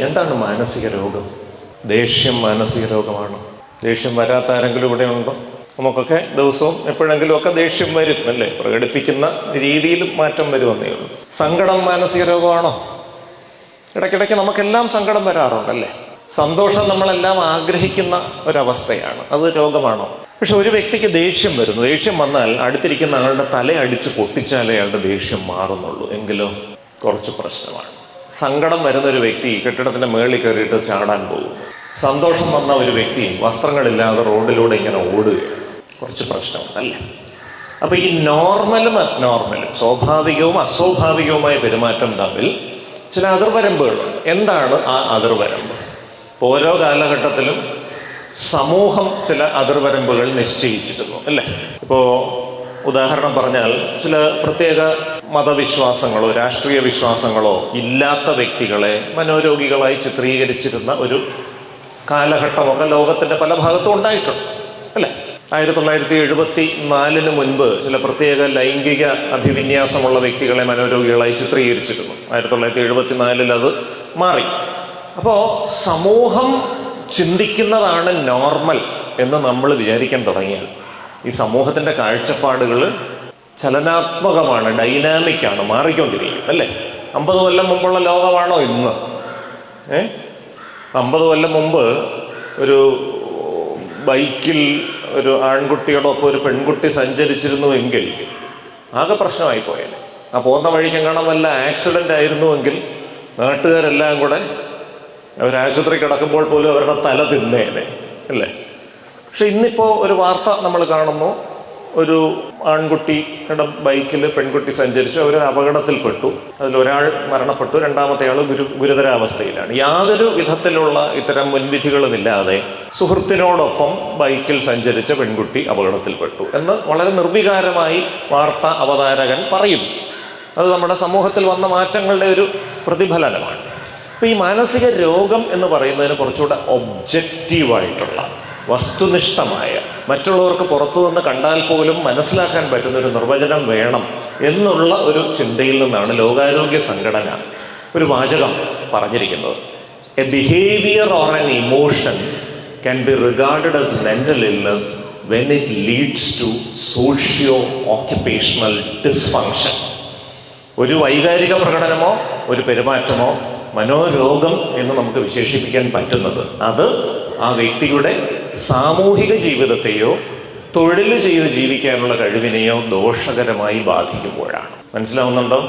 എന്താണ് മാനസിക രോഗം? ദേഷ്യം മാനസിക രോഗമാണ്. ദേഷ്യം വരാത്ത ആരെങ്കിലും ഇവിടെ ഉണ്ടോ? നമുക്കൊക്കെ ദിവസവും എപ്പോഴെങ്കിലും ഒക്കെ ദേഷ്യം വരും അല്ലേ? പ്രകടിപ്പിക്കുന്ന രീതിയിലും മാറ്റം വരുമെന്നേ ഉള്ളൂ. സങ്കടം മാനസിക രോഗമാണോ? ഇടയ്ക്കിടയ്ക്ക് നമുക്കെല്ലാം സങ്കടം വരാറുണ്ടല്ലേ? സന്തോഷം നമ്മളെല്ലാം ആഗ്രഹിക്കുന്ന ഒരവസ്ഥയാണ്, അത് രോഗമാണോ? പക്ഷെ ഒരു വ്യക്തിക്ക് ദേഷ്യം വരുന്നു, ദേഷ്യം വന്നാൽ അടുത്തിരിക്കുന്ന ആളുടെ തല അടിച്ച് പൊട്ടിച്ചാലേ അയാളുടെ ദേഷ്യം മാറുന്നുള്ളൂ, എങ്കിലോ കുറച്ച് പ്രശ്നമാണ്. സങ്കടം വരുന്ന ഒരു വ്യക്തി കെട്ടിടത്തിന്റെ മേളിൽ കയറിയിട്ട് ചാടാൻ പോകും. സന്തോഷം വന്ന ഒരു വ്യക്തി വസ്ത്രങ്ങളില്ലാതെ റോഡിലൂടെ ഇങ്ങനെ ഓടുകയാണ്, കുറച്ച് പ്രശ്നമുണ്ടല്ലേ? അപ്പൊ ഈ നോർമലും അബ്നോർമലും, സ്വാഭാവികവും അസ്വാഭാവികവുമായ പെരുമാറ്റം തമ്മിൽ ചില അതിർവരമ്പുകളുണ്ട്. എന്താണ് ആ അതിർവരമ്പ്? ഓരോ കാലഘട്ടത്തിലും സമൂഹം ചില അതിർവരമ്പുകൾ നിശ്ചയിച്ചിരുന്നു അല്ലേ? ഇപ്പോ ഉദാഹരണം പറഞ്ഞാൽ, ചില പ്രത്യേക മതവിശ്വാസങ്ങളോ രാഷ്ട്രീയ വിശ്വാസങ്ങളോ ഇല്ലാത്ത വ്യക്തികളെ മനോരോഗികളായി ചിത്രീകരിച്ചിരുന്ന ഒരു കാലഘട്ടമൊക്കെ ലോകത്തിന്റെ പല ഭാഗത്തും ഉണ്ടായിട്ടുണ്ട് അല്ലേ? 1974 മുൻപ് ചില പ്രത്യേക ലൈംഗിക അഭിവിന്യാസമുള്ള വ്യക്തികളെ മനോരോഗികളായി ചിത്രീകരിച്ചിരുന്നു. 1974 അത് മാറി. അപ്പോ സമൂഹം ചിന്തിക്കുന്നതാണ് നോർമൽ എന്ന് നമ്മൾ വിചാരിക്കാൻ തുടങ്ങിയാൽ ഈ സമൂഹത്തിന്റെ കാഴ്ചപ്പാടുകൾ ചലനാത്മകമാണ്, ഡൈനാമിക്കാണ്, മാറിക്കൊണ്ടിരിക്കും അല്ലേ? 50 കൊല്ലം മുമ്പുള്ള ലോകമാണോ ഇന്ന്? 50 കൊല്ലം മുമ്പ് ഒരു ബൈക്കിൽ ഒരു ആൺകുട്ടിയോടൊപ്പം ഒരു പെൺകുട്ടി സഞ്ചരിച്ചിരുന്നുവെങ്കിൽ ആകെ പ്രശ്നമായി പോയേനെ. ആ പോകുന്ന വഴിക്കെങ്ങാണം വല്ല ആക്സിഡന്റ് ആയിരുന്നുവെങ്കിൽ നാട്ടുകാരെല്ലാം കൂടെ അവർ ആശുപത്രി കിടക്കുമ്പോൾ പോലും അവരുടെ തല തിന്നേനെ അല്ലേ? പക്ഷെ ഇന്നിപ്പോ ഒരു വാർത്ത നമ്മൾ കാണുന്നു, ഒരു ആൺകുട്ടിയുടെ ബൈക്കിൽ പെൺകുട്ടി സഞ്ചരിച്ചു, അവരൊരു അപകടത്തിൽപ്പെട്ടു, അതിലൊരാൾ മരണപ്പെട്ടു, രണ്ടാമത്തെ ആൾ ഗുരുതരാവസ്ഥയിലാണ്. യാതൊരു വിധത്തിലുള്ള ഇത്തരം മുൻവിധികളുമില്ലാതെ സുഹൃത്തിനോടൊപ്പം ബൈക്കിൽ സഞ്ചരിച്ച പെൺകുട്ടി അപകടത്തിൽപ്പെട്ടു എന്ന് വളരെ നിർവികാരമായി വാർത്താ അവതാരകൻ പറയുന്നു. അത് നമ്മുടെ സമൂഹത്തിൽ വന്ന മാറ്റങ്ങളുടെ ഒരു പ്രതിഫലനമാണ്. അപ്പൊ ഈ മാനസിക രോഗം എന്ന് പറയുന്നതിന് കുറച്ചുകൂടെ ഒബ്ജക്റ്റീവായിട്ടുള്ള, വസ്തുനിഷ്ഠമായ, മറ്റുള്ളവർക്ക് പുറത്തു നിന്ന് കണ്ടാൽ പോലും മനസ്സിലാക്കാൻ പറ്റുന്ന ഒരു നിർവചനം വേണം എന്നുള്ള ഒരു ചിന്തയിൽ നിന്നാണ് ലോകാരോഗ്യ സംഘടന ഒരു വാചകം പറഞ്ഞിരിക്കുന്നത്. A behaviour or an emotion can be regarded as mental illness when it leads to socio occupational dysfunction. ഒരു വൈകാരിക പ്രകടനമോ ഒരു പെരുമാറ്റമോ മനോരോഗം എന്ന് നമുക്ക് വിശേഷിപ്പിക്കാൻ പറ്റുന്നത് അത് ആ വ്യക്തിയുടെ സാമൂഹിക ജീവിതത്തെയോ തൊഴിൽ ചെയ്ത് ജീവിക്കാനുള്ള കഴിവിനെയോ ദോഷകരമായി ബാധിക്കുമ്പോഴാണ്. മനസ്സിലാവുന്നുണ്ടോ?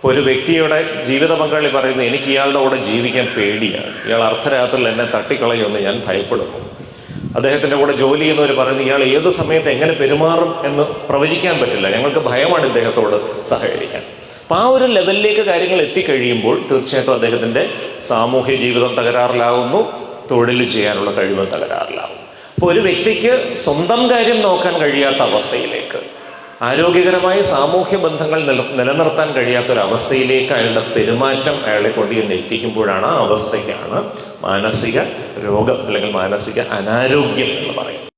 ഒരു വ്യക്തിയുടെ ജീവിത പങ്കാളി പറയുന്നത്, എനിക്ക് ഇയാളുടെ കൂടെ ജീവിക്കാൻ പേടിയാണ്, ഇയാൾ അർദ്ധരാത്രിയിൽ എന്നെ തട്ടിക്കളയുമെന്ന് ഞാൻ ഭയപ്പെടുന്നു. അദ്ദേഹത്തിന്റെ കൂടെ ജോലി ചെയ്യുന്നവർ പറയുന്നത്, ഇയാൾ ഏത് സമയത്ത് എങ്ങനെ പെരുമാറും എന്ന് പ്രവചിക്കാൻ പറ്റില്ല, ഞങ്ങൾക്ക് ഭയമാണ് ഇദ്ദേഹത്തോട് സഹകരിക്കാൻ. അപ്പം ആ ഒരു ലെവലിലേക്ക് കാര്യങ്ങൾ എത്തിക്കഴിയുമ്പോൾ തീർച്ചയായിട്ടും അദ്ദേഹത്തിന്റെ സാമൂഹ്യ ജീവിതം തകരാറിലാവുന്നു, തൊഴിൽ ചെയ്യാനുള്ള കഴിവ് തകരാറിലാവും. അപ്പോൾ ഒരു വ്യക്തിക്ക് സ്വന്തം കാര്യം നോക്കാൻ കഴിയാത്ത അവസ്ഥയിലേക്ക്, ആരോഗ്യകരമായ സാമൂഹ്യ ബന്ധങ്ങൾ നിലനിർത്താൻ കഴിയാത്തൊരവസ്ഥയിലേക്ക് അയാളുടെ പെരുമാറ്റം അയാളെ കൊണ്ട് എന്ന് എത്തിക്കുമ്പോഴാണ് ആ അവസ്ഥയ്ക്കാണ് മാനസിക രോഗം അല്ലെങ്കിൽ മാനസിക അനാരോഗ്യം എന്ന് പറയുന്നത്.